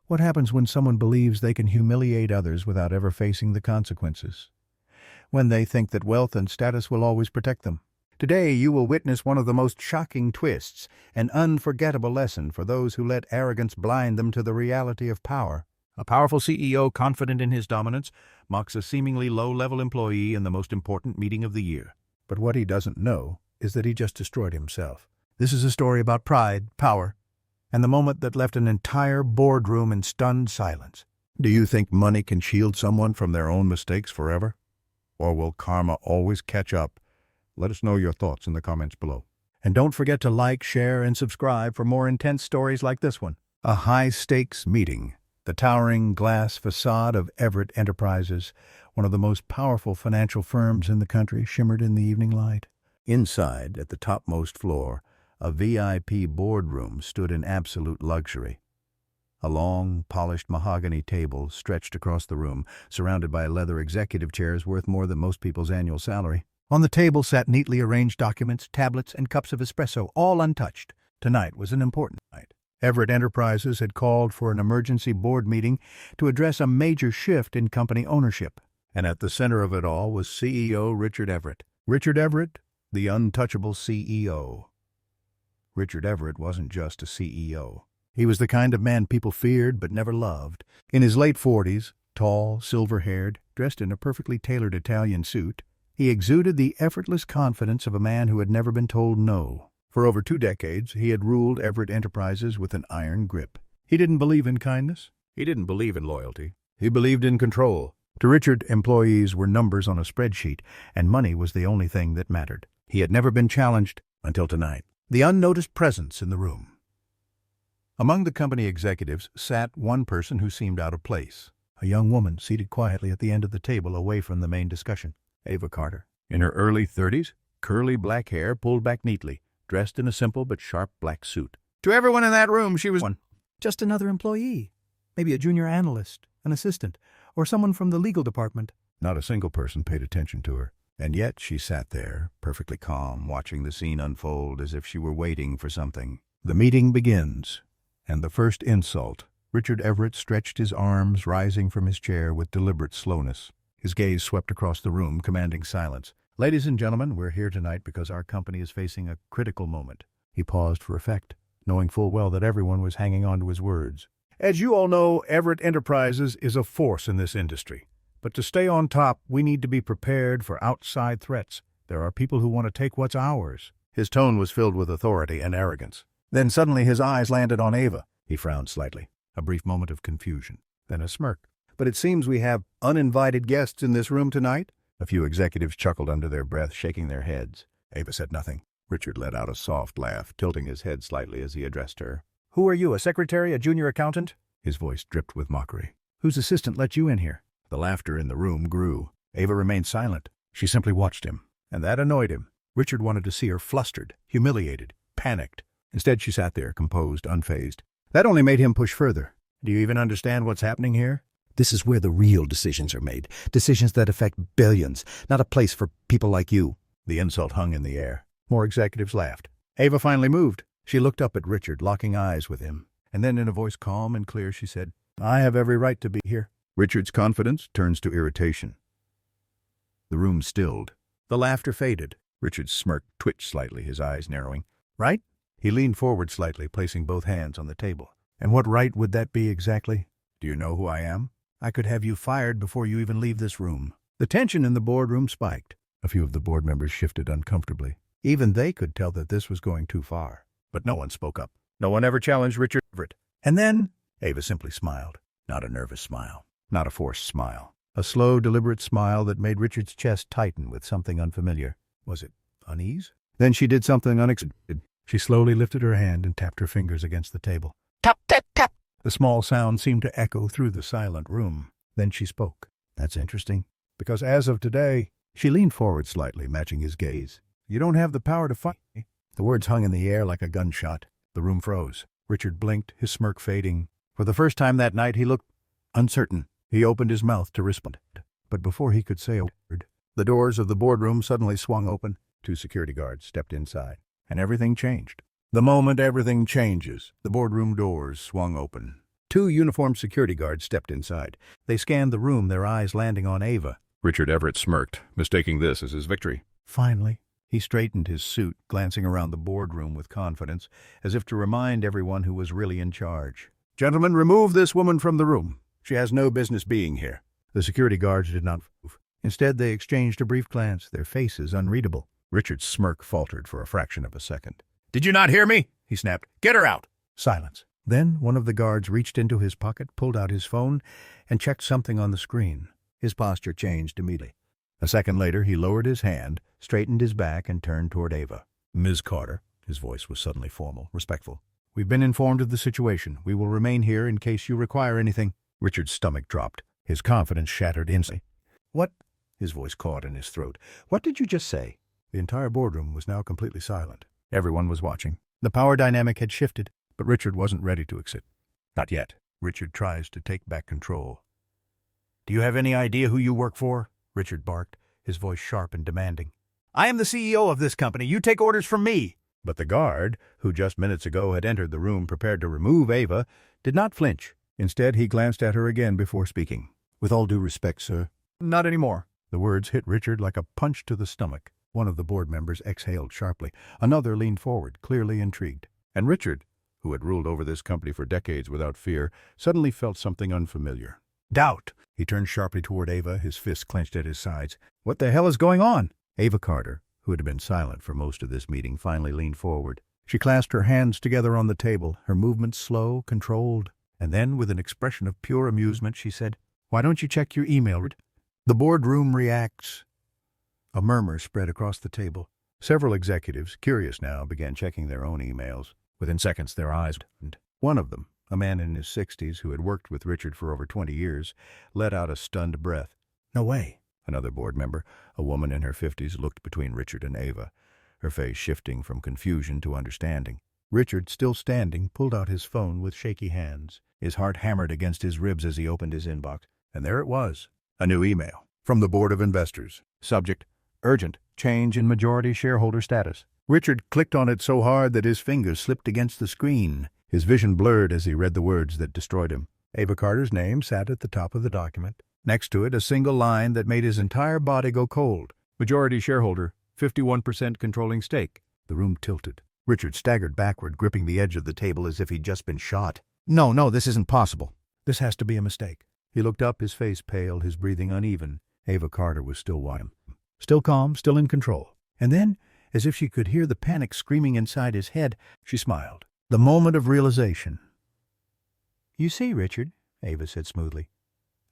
What happens when someone believes they can humiliate others without ever facing the consequences? When they think that wealth and status will always protect them? Today you will witness one of the most shocking twists, an unforgettable lesson for those who let arrogance blind them to the reality of power. A powerful CEO, confident in his dominance, mocks a seemingly low-level employee in the most important meeting of the year. But what he doesn't know is that he just destroyed himself. This is a story about pride, power, and the moment that left an entire boardroom in stunned silence. Do you think money can shield someone from their own mistakes forever? Or will karma always catch up? Let us know your thoughts in the comments below. And don't forget to like, share, and subscribe for more intense stories like this one. A high-stakes meeting. The towering glass facade of Everett Enterprises, one of the most powerful financial firms in the country, shimmered in the evening light. Inside, at the topmost floor, a VIP boardroom stood in absolute luxury. A long, polished mahogany table stretched across the room, surrounded by leather executive chairs worth more than most people's annual salary. On the table sat neatly arranged documents, tablets, and cups of espresso, all untouched. Tonight was an important night. Everett Enterprises had called for an emergency board meeting to address a major shift in company ownership. And at the center of it all was CEO Richard Everett. Richard Everett, the untouchable CEO. Richard Everett wasn't just a CEO. He was the kind of man people feared but never loved. In his late 40s, tall, silver-haired, dressed in a perfectly tailored Italian suit, he exuded the effortless confidence of a man who had never been told no. For over 2 decades, he had ruled Everett Enterprises with an iron grip. He didn't believe in kindness. He didn't believe in loyalty. He believed in control. To Richard, employees were numbers on a spreadsheet, and money was the only thing that mattered. He had never been challenged until tonight. The unnoticed presence in the room. Among the company executives sat one person who seemed out of place, a young woman seated quietly at the end of the table away from the main discussion. Ava Carter, in her early 30s, curly black hair pulled back neatly, dressed in a simple but sharp black suit. To everyone in that room, she was just another employee, maybe a junior analyst, an assistant, or someone from the legal department. Not a single person paid attention to her. And yet she sat there, perfectly calm, watching the scene unfold as if she were waiting for something. The meeting begins, and the first insult. Richard Everett stretched his arms, rising from his chair with deliberate slowness. His gaze swept across the room, commanding silence. Ladies and gentlemen, we're here tonight because our company is facing a critical moment. He paused for effect, knowing full well that everyone was hanging on to his words. As you all know, Everett Enterprises is a force in this industry. But to stay on top, we need to be prepared for outside threats. There are people who want to take what's ours. His tone was filled with authority and arrogance. Then suddenly his eyes landed on Ava. He frowned slightly. A brief moment of confusion. Then a smirk. But it seems we have uninvited guests in this room tonight? A few executives chuckled under their breath, shaking their heads. Ava said nothing. Richard let out a soft laugh, tilting his head slightly as he addressed her. Who are you, a secretary, a junior accountant? His voice dripped with mockery. Whose assistant let you in here? The laughter in the room grew. Ava remained silent. She simply watched him, and that annoyed him. Richard wanted to see her flustered, humiliated, panicked. Instead, she sat there, composed, unfazed. That only made him push further. Do you even understand what's happening here? This is where the real decisions are made. Decisions that affect billions, not a place for people like you. The insult hung in the air. More executives laughed. Ava finally moved. She looked up at Richard, locking eyes with him. And then in a voice calm and clear, she said, I have every right to be here. Richard's confidence turns to irritation. The room stilled. The laughter faded. Richard's smirk twitched slightly, his eyes narrowing. Right? He leaned forward slightly, placing both hands on the table. And what right would that be exactly? Do you know who I am? I could have you fired before you even leave this room. The tension in the boardroom spiked. A few of the board members shifted uncomfortably. Even they could tell that this was going too far. But no one spoke up. No one ever challenged Richard Everett. And then Ava simply smiled. Not a nervous smile. Not a forced smile. A slow, deliberate smile that made Richard's chest tighten with something unfamiliar. Was it unease? Then she did something unexpected. She slowly lifted her hand and tapped her fingers against the table. Tap, tap, tap. The small sound seemed to echo through the silent room. Then she spoke. That's interesting. Because as of today, she leaned forward slightly, matching his gaze. You don't have the power to fight me. The words hung in the air like a gunshot. The room froze. Richard blinked, his smirk fading. For the first time that night, he looked uncertain. He opened his mouth to respond. But before he could say a word, the doors of the boardroom suddenly swung open. 2 security guards stepped inside, and everything changed. The moment everything changes, the boardroom doors swung open. Two uniformed security guards stepped inside. They scanned the room, their eyes landing on Ava. Richard Everett smirked, mistaking this as his victory. Finally, he straightened his suit, glancing around the boardroom with confidence, as if to remind everyone who was really in charge. "Gentlemen, remove this woman from the room. She has no business being here." The security guards did not move. Instead, they exchanged a brief glance, their faces unreadable. Richard's smirk faltered for a fraction of a second. "Did you not hear me?" he snapped. "Get her out!" Silence. Then one of the guards reached into his pocket, pulled out his phone, and checked something on the screen. His posture changed immediately. A second later, he lowered his hand, straightened his back, and turned toward Ava. "Ms. Carter," his voice was suddenly formal, respectful. "We've been informed of the situation. We will remain here in case you require anything." Richard's stomach dropped. His confidence shattered instantly. "What?" His voice caught in his throat. "What did you just say?" The entire boardroom was now completely silent. Everyone was watching. The power dynamic had shifted, but Richard wasn't ready to accept. Not yet. Richard tries to take back control. "Do you have any idea who you work for?" Richard barked, his voice sharp and demanding. "I am the CEO of this company. You take orders from me." But the guard, who just minutes ago had entered the room prepared to remove Ava, did not flinch. Instead, he glanced at her again before speaking. "With all due respect, sir." "Not anymore." The words hit Richard like a punch to the stomach. One of the board members exhaled sharply. Another leaned forward, clearly intrigued. And Richard, who had ruled over this company for decades without fear, suddenly felt something unfamiliar. Doubt. He turned sharply toward Ava, his fists clenched at his sides. "What the hell is going on?" Ava Carter, who had been silent for most of this meeting, finally leaned forward. She clasped her hands together on the table, her movements slow, controlled. And then, with an expression of pure amusement, she said, "Why don't you check your email?" The boardroom reacts. A murmur spread across the table. Several executives, curious now, began checking their own emails. Within seconds, their eyes opened. One of them, a man in his 60s who had worked with Richard for over 20 years, let out a stunned breath. "No way." Another board member, a woman in her 50s, looked between Richard and Ava, her face shifting from confusion to understanding. Richard, still standing, pulled out his phone with shaky hands. His heart hammered against his ribs as he opened his inbox. And there it was, a new email from the Board of Investors. Subject, urgent, change in majority shareholder status. Richard clicked on it so hard that his fingers slipped against the screen. His vision blurred as he read the words that destroyed him. Ava Carter's name sat at the top of the document. Next to it, a single line that made his entire body go cold. Majority shareholder, 51% controlling stake. The room tilted. Richard staggered backward, gripping the edge of the table as if he'd just been shot. No, this isn't possible. This has to be a mistake." He looked up, his face pale, his breathing uneven. Ava Carter was still watching. Still calm, still in control. And then, as if she could hear the panic screaming inside his head, she smiled. The moment of realization. "You see, Richard," Ava said smoothly,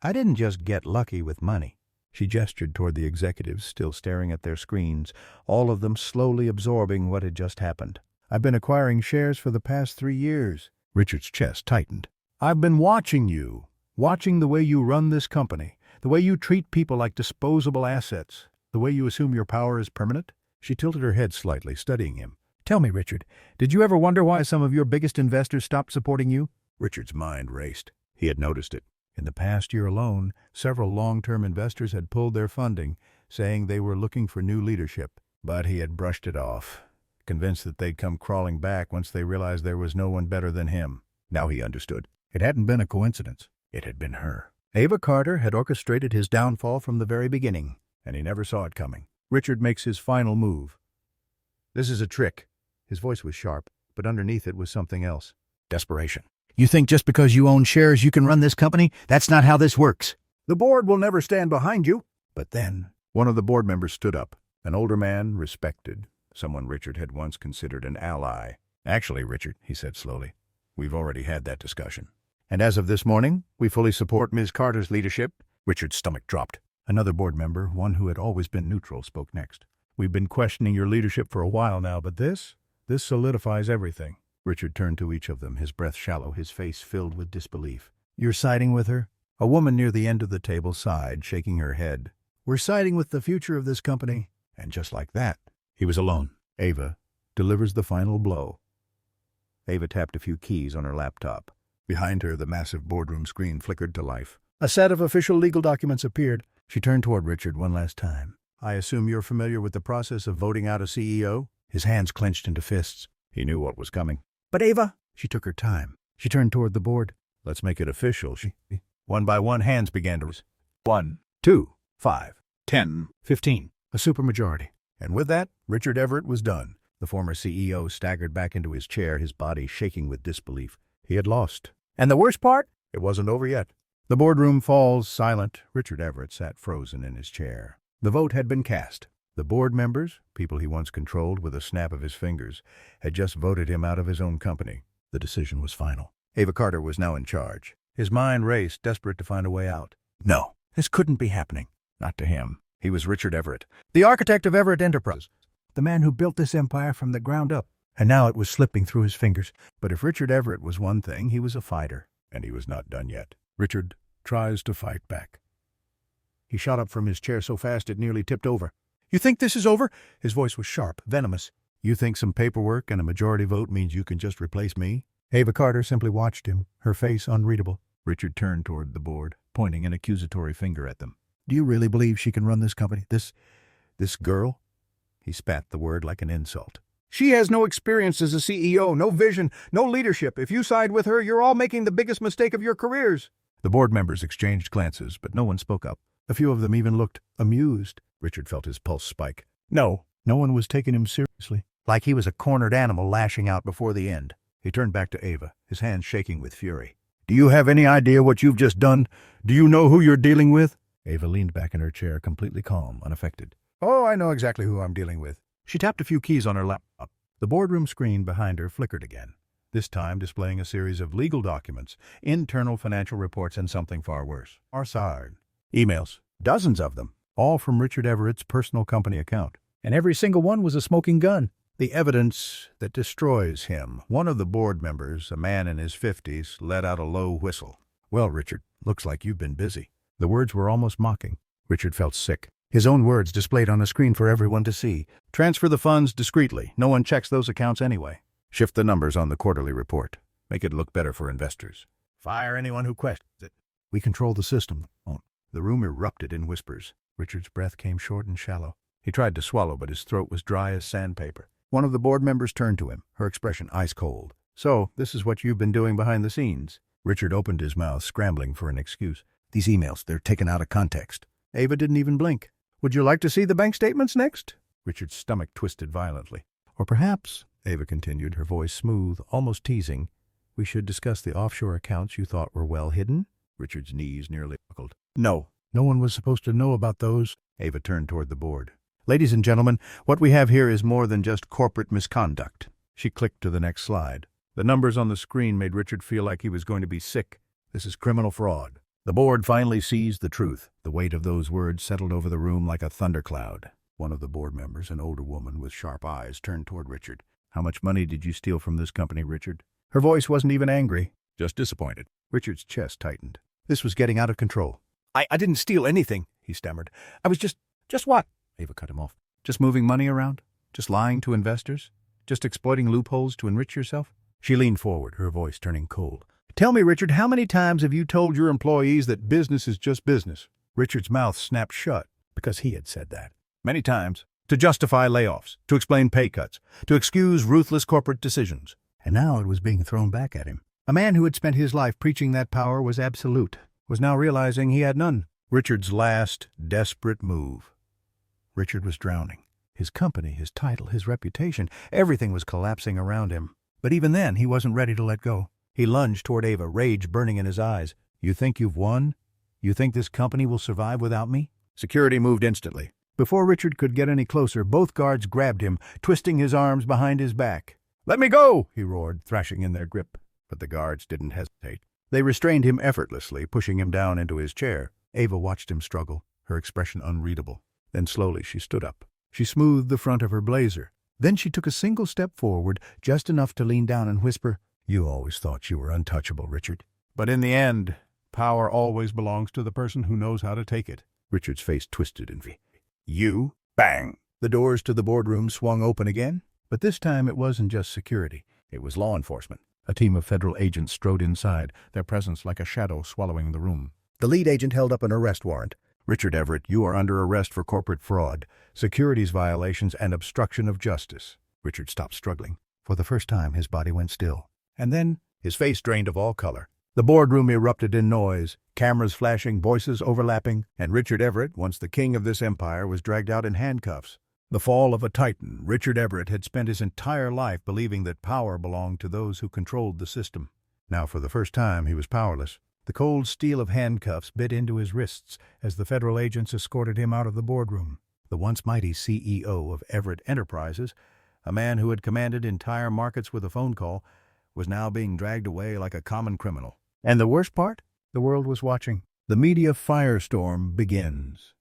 "I didn't just get lucky with money." She gestured toward the executives, still staring at their screens, all of them slowly absorbing what had just happened. "I've been acquiring shares for the past 3 years. Richard's chest tightened. "I've been watching you, watching the way you run this company, the way you treat people like disposable assets, the way you assume your power is permanent." She tilted her head slightly, studying him. "Tell me, Richard, did you ever wonder why some of your biggest investors stopped supporting you?" Richard's mind raced. He had noticed it. In the past year alone, several long-term investors had pulled their funding, saying they were looking for new leadership. But he had brushed it off, convinced that they'd come crawling back once they realized there was no one better than him. Now he understood. It hadn't been a coincidence. It had been her. Ava Carter had orchestrated his downfall from the very beginning, and he never saw it coming. Richard makes his final move. "This is a trick." His voice was sharp, but underneath it was something else. Desperation. "You think just because you own shares you can run this company? That's not how this works. The board will never stand behind you." But then, one of the board members stood up. An older man, respected, someone Richard had once considered an ally. "Actually, Richard," he said slowly, "we've already had that discussion. And as of this morning, we fully support Ms. Carter's leadership." Richard's stomach dropped. Another board member, one who had always been neutral, spoke next. "We've been questioning your leadership for a while now, but this solidifies everything." Richard turned to each of them, his breath shallow, his face filled with disbelief. "You're siding with her?" A woman near the end of the table sighed, shaking her head. "We're siding with the future of this company." And just like that, he was alone. Ava delivers the final blow. Ava tapped a few keys on her laptop. Behind her, the massive boardroom screen flickered to life. A set of official legal documents appeared. She turned toward Richard one last time. "I assume you're familiar with the process of voting out a CEO?" His hands clenched into fists. He knew what was coming. "But Ava," she took her time. She turned toward the board. Let's make it official. One by one, hands began to raise. 1, 2, 5, 10, 15. A supermajority. And with that, Richard Everett was done. The former CEO staggered back into his chair, his body shaking with disbelief. He had lost. And the worst part? It wasn't over yet. The boardroom falls silent. Richard Everett sat frozen in his chair. The vote had been cast. The board members, people he once controlled with a snap of his fingers, had just voted him out of his own company. The decision was final. Ava Carter was now in charge. His mind raced, desperate to find a way out. No, this couldn't be happening. Not to him. He was Richard Everett, the architect of Everett Enterprises, the man who built this empire from the ground up. And now it was slipping through his fingers. But if Richard Everett was one thing, he was a fighter. And he was not done yet. Richard tries to fight back. He shot up from his chair so fast it nearly tipped over. You think this is over? His voice was sharp, venomous. You think some paperwork and a majority vote means you can just replace me? Ava Carter simply watched him, her face unreadable. Richard turned toward the board, pointing an accusatory finger at them. Do you really believe she can run this company? This girl? He spat the word like an insult. She has no experience as a CEO, no vision, no leadership. If you side with her, you're all making the biggest mistake of your careers. The board members exchanged glances, but no one spoke up. A few of them even looked amused. Richard felt his pulse spike. No one was taking him seriously, like he was a cornered animal lashing out before the end. He turned back to Ava, his hands shaking with fury. Do you have any idea what you've just done? Do you know who you're dealing with? Ava leaned back in her chair, completely calm, unaffected. Oh, I know exactly who I'm dealing with. She tapped a few keys on her laptop. The boardroom screen behind her flickered again, this time displaying a series of legal documents, internal financial reports, and something far worse. Arsard. Emails. Dozens of them. All from Richard Everett's personal company account. And every single one was a smoking gun. The evidence that destroys him. One of the board members, a man in his 50s, let out a low whistle. Well, Richard, looks like you've been busy. The words were almost mocking. Richard felt sick. His own words displayed on the screen for everyone to see. Transfer the funds discreetly. No one checks those accounts anyway. Shift the numbers on the quarterly report. Make it look better for investors. Fire anyone who questions it. We control the system. The room erupted in whispers. Richard's breath came short and shallow. He tried to swallow, but his throat was dry as sandpaper. One of the board members turned to him, her expression ice cold. So, this is what you've been doing behind the scenes. Richard opened his mouth, scrambling for an excuse. These emails, they're taken out of context. Ava didn't even blink. Would you like to see the bank statements next? Richard's stomach twisted violently. Or perhaps, Ava continued, her voice smooth, almost teasing, we should discuss the offshore accounts you thought were well hidden? Richard's knees nearly buckled. No one was supposed to know about those. Ava turned toward the board. Ladies and gentlemen, what we have here is more than just corporate misconduct. She clicked to the next slide. The numbers on the screen made Richard feel like he was going to be sick. This is criminal fraud. The board finally seized the truth. The weight of those words settled over the room like a thundercloud. One of the board members, an older woman with sharp eyes, turned toward Richard. How much money did you steal from this company, Richard? Her voice wasn't even angry, just disappointed. Richard's chest tightened. This was getting out of control. I didn't steal anything, he stammered. I was just what? Ava cut him off. Just moving money around? Just lying to investors? Just exploiting loopholes to enrich yourself? She leaned forward, her voice turning cold. Tell me, Richard, how many times have you told your employees that business is just business? Richard's mouth snapped shut because he had said that. Many times. To justify layoffs, to explain pay cuts, to excuse ruthless corporate decisions. And now it was being thrown back at him. A man who had spent his life preaching that power was absolute, was now realizing he had none. Richard's last, desperate move. Richard was drowning. His company, his title, his reputation, everything was collapsing around him. But even then, he wasn't ready to let go. He lunged toward Ava, rage burning in his eyes. You think you've won? You think this company will survive without me? Security moved instantly. Before Richard could get any closer, both guards grabbed him, twisting his arms behind his back. Let me go, he roared, thrashing in their grip. But the guards didn't hesitate. They restrained him effortlessly, pushing him down into his chair. Ava watched him struggle, her expression unreadable. Then slowly she stood up. She smoothed the front of her blazer. Then she took a single step forward, just enough to lean down and whisper, You always thought you were untouchable, Richard. But in the end, power always belongs to the person who knows how to take it. Richard's face twisted in V. You? Bang! The doors to the boardroom swung open again. But this time it wasn't just security. It was law enforcement. A team of federal agents strode inside, their presence like a shadow swallowing the room. The lead agent held up an arrest warrant. Richard Everett, you are under arrest for corporate fraud, securities violations, and obstruction of justice. Richard stopped struggling. For the first time, his body went still. And then, his face drained of all color. The boardroom erupted in noise, cameras flashing, voices overlapping, and Richard Everett, once the king of this empire, was dragged out in handcuffs. The fall of a titan, Richard Everett had spent his entire life believing that power belonged to those who controlled the system. Now, for the first time, he was powerless. The cold steel of handcuffs bit into his wrists as the federal agents escorted him out of the boardroom. The once mighty CEO of Everett Enterprises, a man who had commanded entire markets with a phone call, was now being dragged away like a common criminal. And the worst part? The world was watching. The media firestorm begins.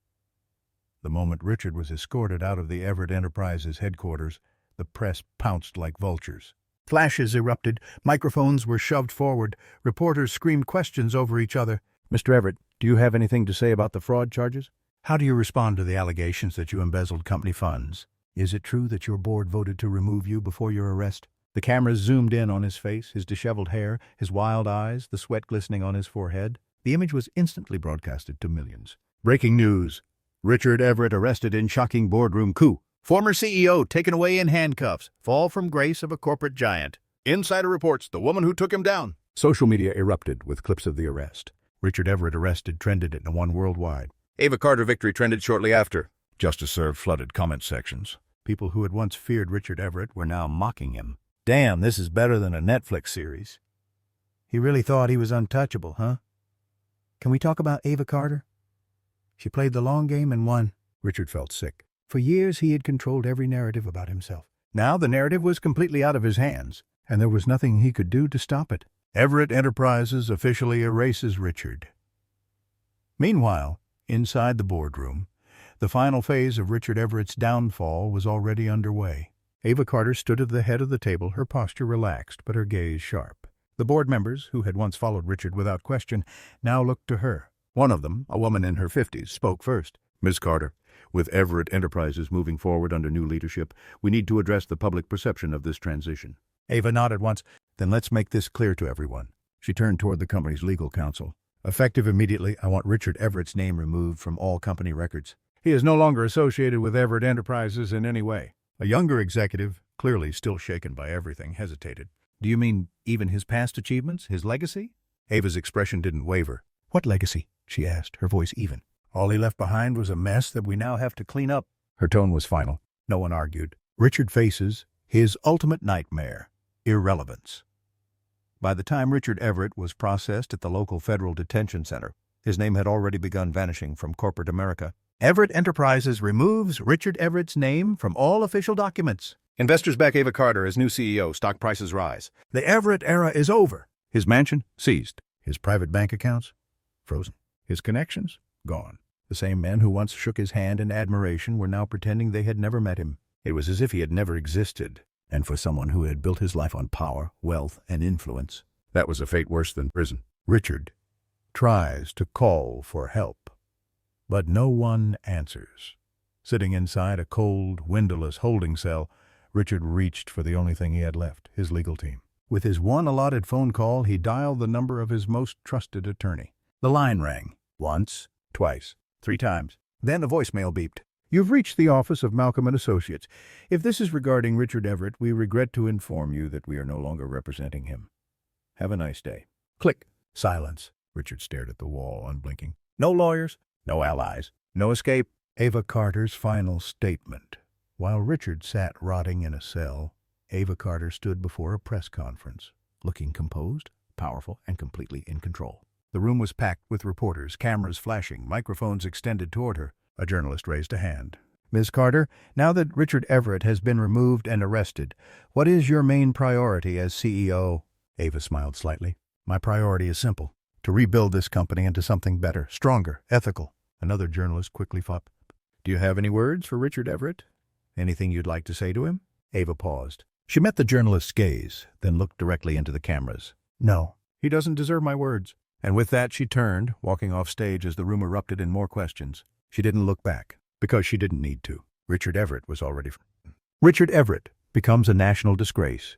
The moment Richard was escorted out of the Everett Enterprises headquarters, the press pounced like vultures. Flashes erupted, microphones were shoved forward, reporters screamed questions over each other. "Mr. Everett, do you have anything to say about the fraud charges? How do you respond to the allegations that you embezzled company funds? Is it true that your board voted to remove you before your arrest?" The cameras zoomed in on his face, his disheveled hair, his wild eyes, the sweat glistening on his forehead. The image was instantly broadcasted to millions. Breaking news. Richard Everett arrested in shocking boardroom coup. Former CEO taken away in handcuffs. Fall from grace of a corporate giant. Insider reports the woman who took him down. Social media erupted with clips of the arrest. Richard Everett arrested trended in one worldwide. Ava Carter victory trended shortly after. Justice served flooded comment sections. People who had once feared Richard Everett were now mocking him. Damn, this is better than a Netflix series. He really thought he was untouchable, huh? Can we talk about Ava Carter? She played the long game and won. Richard felt sick. For years he had controlled every narrative about himself. Now the narrative was completely out of his hands, and there was nothing he could do to stop it. Everett Enterprises officially erases Richard. Meanwhile, inside the boardroom, the final phase of Richard Everett's downfall was already underway. Ava Carter stood at the head of the table, her posture relaxed, but her gaze sharp. The board members, who had once followed Richard without question, now looked to her. One of them, a woman in her 50s, spoke first. Ms. Carter, with Everett Enterprises moving forward under new leadership, we need to address the public perception of this transition. Ava nodded once. Then let's make this clear to everyone. She turned toward the company's legal counsel. Effective immediately, I want Richard Everett's name removed from all company records. He is no longer associated with Everett Enterprises in any way. A younger executive, clearly still shaken by everything, hesitated. Do you mean even his past achievements, his legacy? Ava's expression didn't waver. What legacy? She asked, her voice even. All he left behind was a mess that we now have to clean up. Her tone was final. No one argued. Richard faces his ultimate nightmare, irrelevance. By the time Richard Everett was processed at the local federal detention center, his name had already begun vanishing from corporate America. Everett Enterprises removes Richard Everett's name from all official documents. Investors back Ava Carter as new CEO. Stock prices rise. The Everett era is over. His mansion seized. His private bank accounts frozen. His connections gone. The same men who once shook his hand in admiration were now pretending they had never met him. It was as if he had never existed. And for someone who had built his life on power, wealth, and influence, That was a fate worse than prison. Richard tries to call for help, but no one answers. Sitting inside a cold, windowless holding cell, Richard reached for the only thing he had left, his legal team. With his one allotted phone call, he dialed the number of his most trusted attorney. The line rang. Once, twice, 3 times. Then a voicemail beeped. You've reached the office of Malcolm & Associates. If this is regarding Richard Everett, we regret to inform you that we are no longer representing him. Have a nice day. Click. Silence. Richard stared at the wall, unblinking. No lawyers, no allies, no escape. Ava Carter's final statement. While Richard sat rotting in a cell, Ava Carter stood before a press conference, looking composed, powerful, and completely in control. The room was packed with reporters, cameras flashing, microphones extended toward her. A journalist raised a hand. Ms. Carter, now that Richard Everett has been removed and arrested, what is your main priority as CEO? Ava smiled slightly. My priority is simple. To rebuild this company into something better, stronger, ethical. Another journalist quickly fought. Do you have any words for Richard Everett? Anything you'd like to say to him? Ava paused. She met the journalist's gaze, then looked directly into the cameras. No, he doesn't deserve my words. And with that she turned, walking off stage as the room erupted in more questions. She didn't look back, because she didn't need to. Richard Everett was already forgotten. Richard Everett becomes a national disgrace.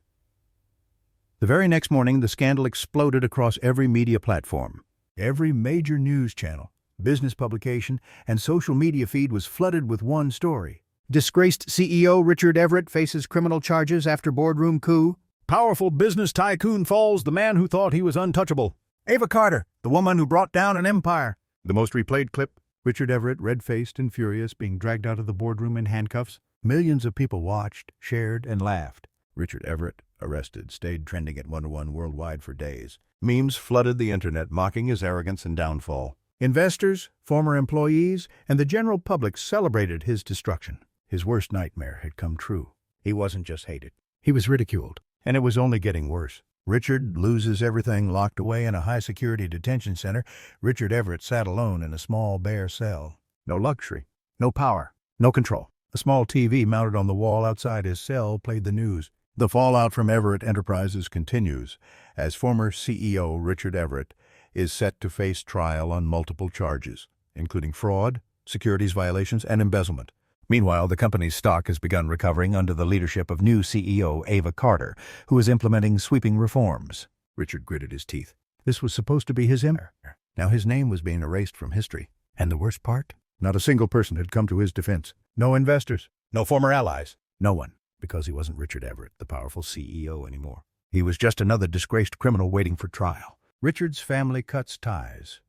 The very next morning, the scandal exploded across every media platform. Every major news channel, business publication, and social media feed was flooded with one story. Disgraced CEO Richard Everett faces criminal charges after boardroom coup. Powerful business tycoon falls, the man who thought he was untouchable. Ava Carter, the woman who brought down an empire. The most replayed clip? Richard Everett, red-faced and furious, being dragged out of the boardroom in handcuffs. Millions of people watched, shared, and laughed. Richard Everett, arrested, stayed trending at 101 worldwide for days. Memes flooded the internet, mocking his arrogance and downfall. Investors, former employees, and the general public celebrated his destruction. His worst nightmare had come true. He wasn't just hated. He was ridiculed, and it was only getting worse. Richard loses everything, locked away in a high-security detention center. Richard Everett sat alone in a small, bare cell. No luxury, no power, no control. A small TV mounted on the wall outside his cell played the news. The fallout from Everett Enterprises continues, as former CEO Richard Everett is set to face trial on multiple charges, including fraud, securities violations, and embezzlement. Meanwhile, the company's stock has begun recovering under the leadership of new CEO Ava Carter, who is implementing sweeping reforms. Richard gritted his teeth. This was supposed to be his empire. Now his name was being erased from history. And the worst part? Not a single person had come to his defense. No investors. No former allies. No one. Because he wasn't Richard Everett, the powerful CEO, anymore. He was just another disgraced criminal waiting for trial. Richard's family cuts ties.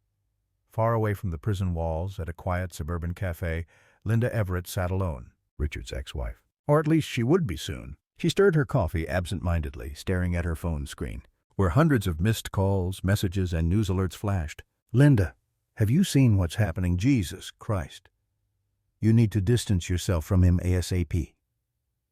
Far away from the prison walls, at a quiet suburban cafe, Linda Everett sat alone, Richard's ex-wife. Or at least she would be soon. She stirred her coffee absent-mindedly, staring at her phone screen, where hundreds of missed calls, messages, and news alerts flashed. Linda, have you seen what's happening? Jesus Christ. You need to distance yourself from him ASAP.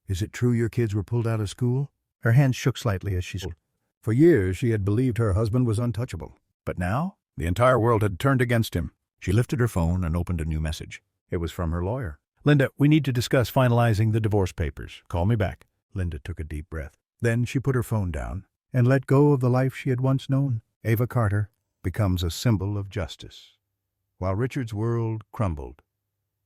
Is it true your kids were pulled out of school? Her hands shook slightly as she spoke. For years she had believed her husband was untouchable. But now, the entire world had turned against him. She lifted her phone and opened a new message. It was from her lawyer. Linda, we need to discuss finalizing the divorce papers. Call me back. Linda took a deep breath. Then she put her phone down and let go of the life she had once known. Ava Carter becomes a symbol of justice. While Richard's world crumbled,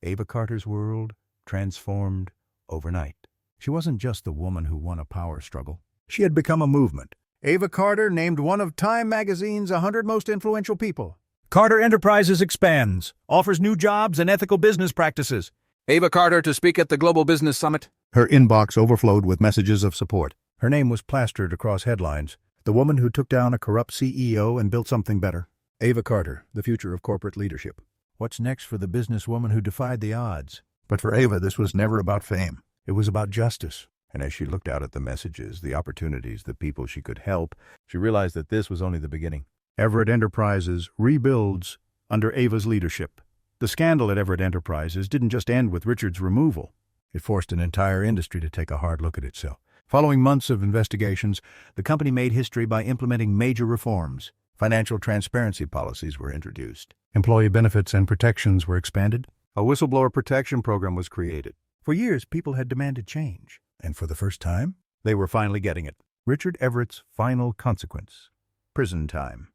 Ava Carter's world transformed overnight. She wasn't just the woman who won a power struggle. She had become a movement. Ava Carter named one of Time magazine's 100 most influential people. Carter Enterprises expands, offers new jobs and ethical business practices. Ava Carter to speak at the Global Business Summit. Her inbox overflowed with messages of support. Her name was plastered across headlines. The woman who took down a corrupt CEO and built something better. Ava Carter, the future of corporate leadership. What's next for the businesswoman who defied the odds? But for Ava, this was never about fame. It was about justice. And as she looked out at the messages, the opportunities, the people she could help, she realized that this was only the beginning. Everett Enterprises rebuilds under Ava's leadership. The scandal at Everett Enterprises didn't just end with Richard's removal. It forced an entire industry to take a hard look at itself. Following months of investigations, the company made history by implementing major reforms. Financial transparency policies were introduced. Employee benefits and protections were expanded. A whistleblower protection program was created. For years, people had demanded change. And for the first time, they were finally getting it. Richard Everett's final consequence. Prison time.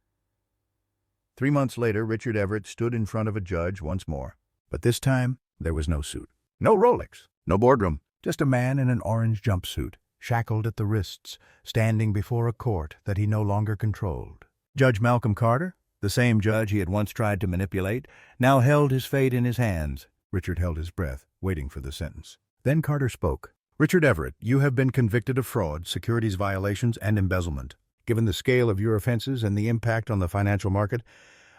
3 months later, Richard Everett stood in front of a judge once more. But this time, there was no suit. No Rolex. No boardroom. Just a man in an orange jumpsuit, shackled at the wrists, standing before a court that he no longer controlled. Judge Malcolm Carter, the same judge he had once tried to manipulate, now held his fate in his hands. Richard held his breath, waiting for the sentence. Then Carter spoke. Richard Everett, you have been convicted of fraud, securities violations, and embezzlement. Given the scale of your offenses and the impact on the financial market,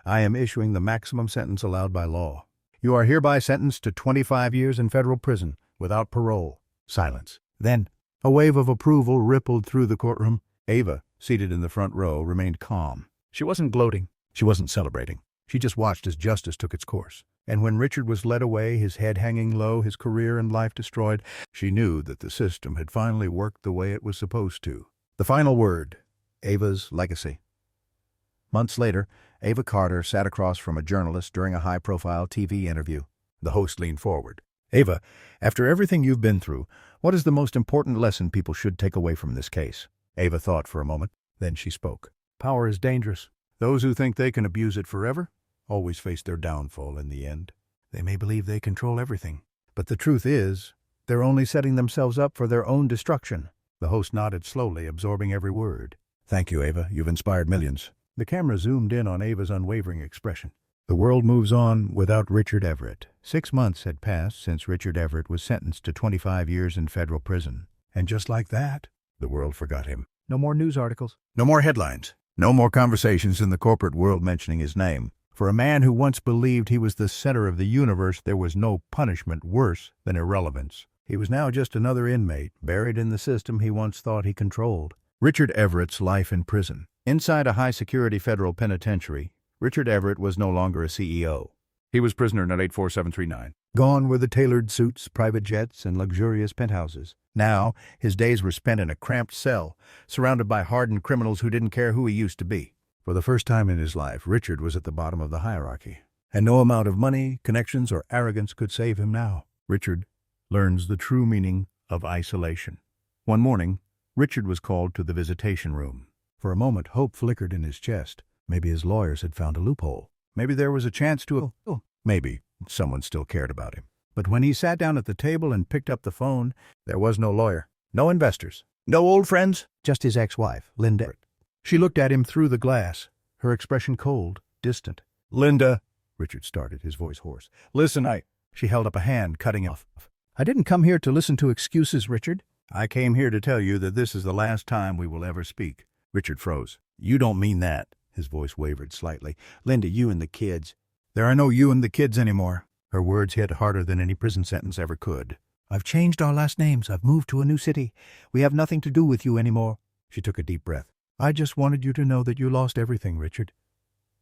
I am issuing the maximum sentence allowed by law. You are hereby sentenced to 25 years in federal prison, without parole. Silence. Then, a wave of approval rippled through the courtroom. Ava, seated in the front row, remained calm. She wasn't gloating. She wasn't celebrating. She just watched as justice took its course. And when Richard was led away, his head hanging low, his career and life destroyed, she knew that the system had finally worked the way it was supposed to. The final word, Ava's legacy. Months later, Ava Carter sat across from a journalist during a high-profile TV interview. The host leaned forward. Ava, after everything you've been through, what is the most important lesson people should take away from this case? Ava thought for a moment. Then she spoke. Power is dangerous. Those who think they can abuse it forever always face their downfall in the end. They may believe they control everything, but the truth is, they're only setting themselves up for their own destruction. The host nodded slowly, absorbing every word. Thank you, Ava. You've inspired millions. The camera zoomed in on Ava's unwavering expression. The world moves on without Richard Everett. 6 months had passed since Richard Everett was sentenced to 25 years in federal prison. And just like that, the world forgot him. No more news articles. No more headlines. No more conversations in the corporate world mentioning his name. For a man who once believed he was the center of the universe, there was no punishment worse than irrelevance. He was now just another inmate, buried in the system he once thought he controlled. Richard Everett's life in prison. Inside a high-security federal penitentiary, Richard Everett was no longer a CEO. He was prisoner in 84739. Gone were the tailored suits, private jets, and luxurious penthouses. Now, his days were spent in a cramped cell, surrounded by hardened criminals who didn't care who he used to be. For the first time in his life, Richard was at the bottom of the hierarchy, and no amount of money, connections, or arrogance could save him now. Richard learns the true meaning of isolation. One morning, Richard was called to the visitation room. For a moment, hope flickered in his chest. Maybe his lawyers had found a loophole. Maybe there was a chance to... Maybe someone still cared about him. But when he sat down at the table and picked up the phone, there was no lawyer, no investors, no old friends, just his ex-wife, Linda. She looked at him through the glass, her expression cold, distant. "Linda," Richard started, his voice hoarse. "Listen, She held up a hand, cutting him off. "I didn't come here to listen to excuses, Richard. I came here to tell you that this is the last time we will ever speak." Richard froze. "You don't mean that." His voice wavered slightly. "Linda, you and the kids." "There are no you and the kids anymore." Her words hit harder than any prison sentence ever could. "I've changed our last names. I've moved to a new city. We have nothing to do with you anymore." She took a deep breath. "I just wanted you to know that you lost everything, Richard.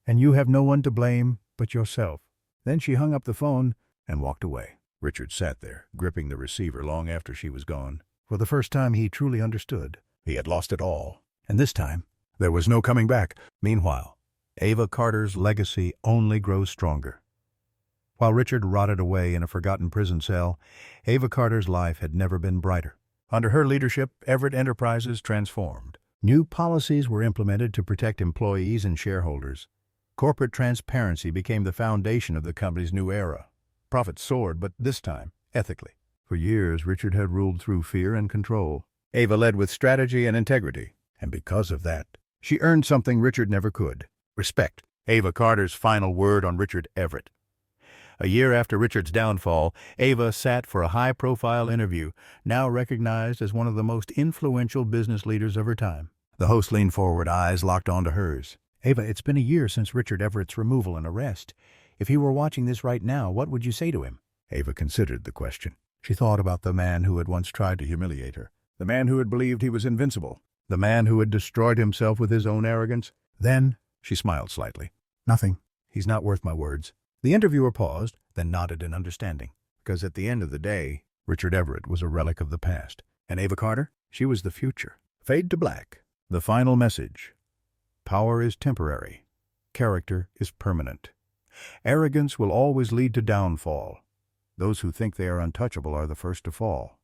And you have no one to blame but yourself." Then she hung up the phone and walked away. Richard sat there, gripping the receiver long after she was gone. For the first time, he truly understood. He had lost it all. And this time, there was no coming back. Meanwhile, Ava Carter's legacy only grows stronger. While Richard rotted away in a forgotten prison cell, Ava Carter's life had never been brighter. Under her leadership, Everett Enterprises transformed. New policies were implemented to protect employees and shareholders. Corporate transparency became the foundation of the company's new era. Profits soared, but this time, ethically. For years, Richard had ruled through fear and control. Ava led with strategy and integrity. And because of that, she earned something Richard never could: respect. Ava Carter's final word on Richard Everett. A year after Richard's downfall, Ava sat for a high-profile interview, now recognized as one of the most influential business leaders of her time. The host leaned forward, eyes locked onto hers. "Ava, it's been a year since Richard Everett's removal and arrest. If he were watching this right now, what would you say to him?" Ava considered the question. She thought about the man who had once tried to humiliate her, the man who had believed he was invincible, the man who had destroyed himself with his own arrogance. Then she smiled slightly. "Nothing. He's not worth my words." The interviewer paused, then nodded in understanding. Because at the end of the day, Richard Everett was a relic of the past. And Ava Carter? She was the future. Fade to black. The final message. Power is temporary. Character is permanent. Arrogance will always lead to downfall. Those who think they are untouchable are the first to fall.